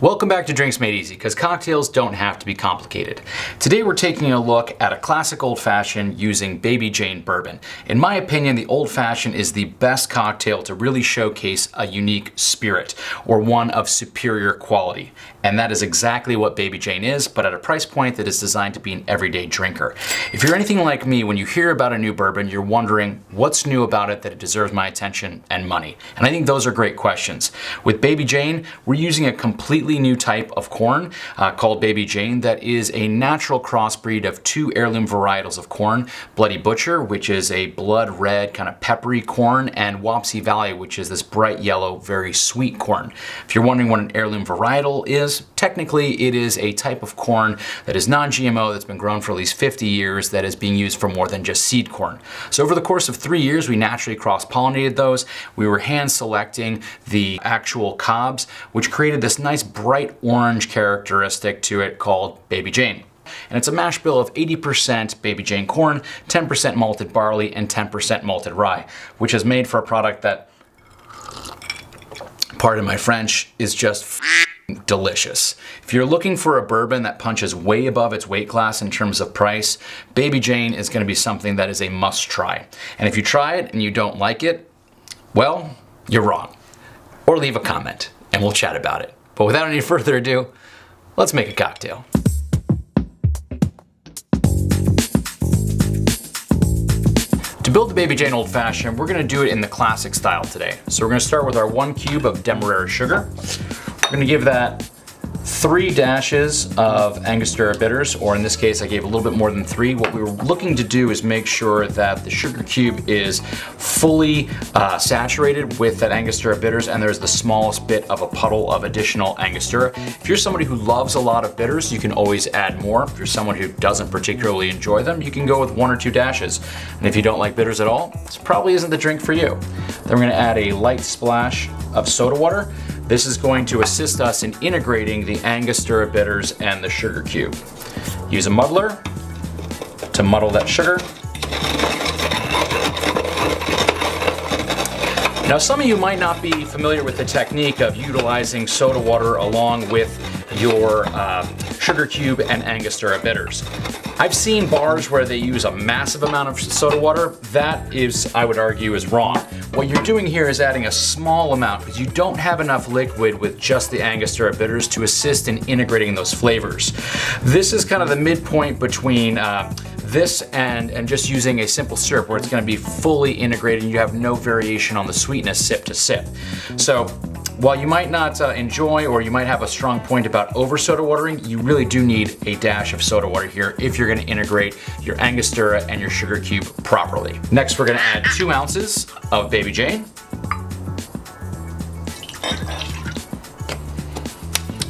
Welcome back to Drinks Made Easy, because cocktails don't have to be complicated. Today we're taking a look at a classic old fashioned using Baby Jane Bourbon. In my opinion, the old fashioned is the best cocktail to really showcase a unique spirit, or one of superior quality. And that is exactly what Baby Jane is, but at a price point that is designed to be an everyday drinker. If you're anything like me, when you hear about a new bourbon, you're wondering what's new about it that it deserves my attention and money. And I think those are great questions. With Baby Jane, we're using a completely new type of corn called Baby Jane that is a natural crossbreed of two heirloom varietals of corn, Bloody Butcher, which is a blood red kind of peppery corn, and Wapsie Valley, which is this bright yellow, very sweet corn. If you're wondering what an heirloom varietal is, technically it is a type of corn that is non-GMO, that's been grown for at least 50 years, that is being used for more than just seed corn. So over the course of 3 years, we naturally cross-pollinated those. We were hand selecting the actual cobs, which created this nice bright orange characteristic to it called Baby Jane. And it's a mash bill of 80% Baby Jane corn, 10% malted barley, and 10% malted rye, which is made for a product that, pardon my French, is just delicious. If you're looking for a bourbon that punches way above its weight class in terms of price, Baby Jane is going to be something that is a must try. And if you try it and you don't like it, well, you're wrong. Or leave a comment and we'll chat about it. But without any further ado, let's make a cocktail. To build the Baby Jane Old Fashioned, we're gonna do it in the classic style today. So we're gonna start with our 1 cube of Demerara sugar. We're gonna give that 3 dashes of Angostura bitters, or in this case, I gave a little bit more than 3. What we were looking to do is make sure that the sugar cube is fully saturated with that Angostura bitters, and there's the smallest bit of a puddle of additional Angostura. If you're somebody who loves a lot of bitters, you can always add more. If you're someone who doesn't particularly enjoy them, you can go with 1 or 2 dashes. And if you don't like bitters at all, this probably isn't the drink for you. Then we're gonna add a light splash of soda water. This is going to assist us in integrating the Angostura bitters and the sugar cube. Use a muddler to muddle that sugar. Now, some of you might not be familiar with the technique of utilizing soda water along with your sugar cube and Angostura bitters. I've seen bars where they use a massive amount of soda water. That is, I would argue, is wrong. What you're doing here is adding a small amount because you don't have enough liquid with just the Angostura bitters to assist in integrating those flavors. This is kind of the midpoint between this and just using a simple syrup where it's going to be fully integrated and you have no variation on the sweetness sip to sip. So while you might not enjoy, or you might have a strong point about over soda watering, you really do need a dash of soda water here if you're going to integrate your Angostura and your sugar cube properly. Next, we're going to add 2 ounces of Baby Jane.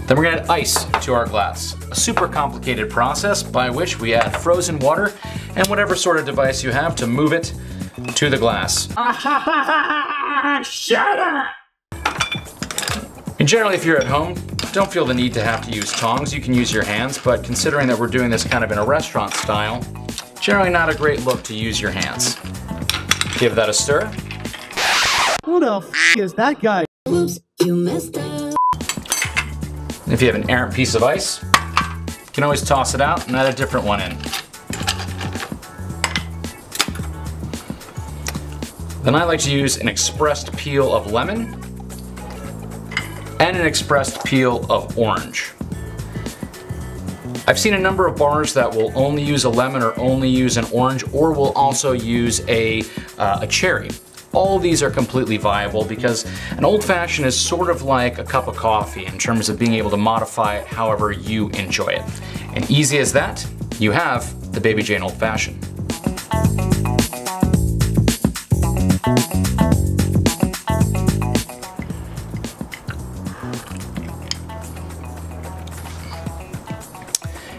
Then we're going to add ice to our glass. A super complicated process by which we add frozen water and whatever sort of device you have to move it to the glass. Shut up! And generally, if you're at home, don't feel the need to have to use tongs. You can use your hands, but considering that we're doing this kind of in a restaurant style, generally not a great look to use your hands. Give that a stir. Who the f is that guy? Oops, you messed up. And if you have an errant piece of ice, you can always toss it out and add a different one in. Then I like to use an expressed peel of lemon and an expressed peel of orange. I've seen a number of bars that will only use a lemon or only use an orange, or will also use a cherry. All of these are completely viable because an old fashioned is sort of like a cup of coffee in terms of being able to modify it however you enjoy it. And easy as that, you have the Baby Jane Old Fashioned.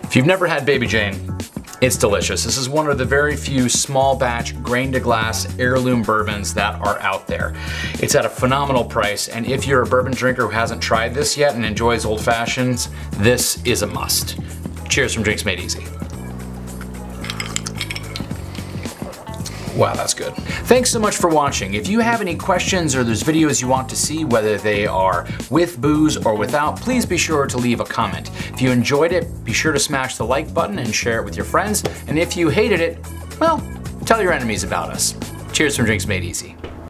If you've never had Baby Jane, it's delicious. This is one of the very few small batch, grain to glass, heirloom bourbons that are out there. It's at a phenomenal price, and if you're a bourbon drinker who hasn't tried this yet and enjoys old fashions, this is a must. Cheers from Drinks Made Easy. Wow, that's good. Thanks so much for watching. If you have any questions or there's videos you want to see, whether they are with booze or without, please be sure to leave a comment. If you enjoyed it, be sure to smash the like button and share it with your friends. And if you hated it, well, tell your enemies about us. Cheers from Drinks Made Easy.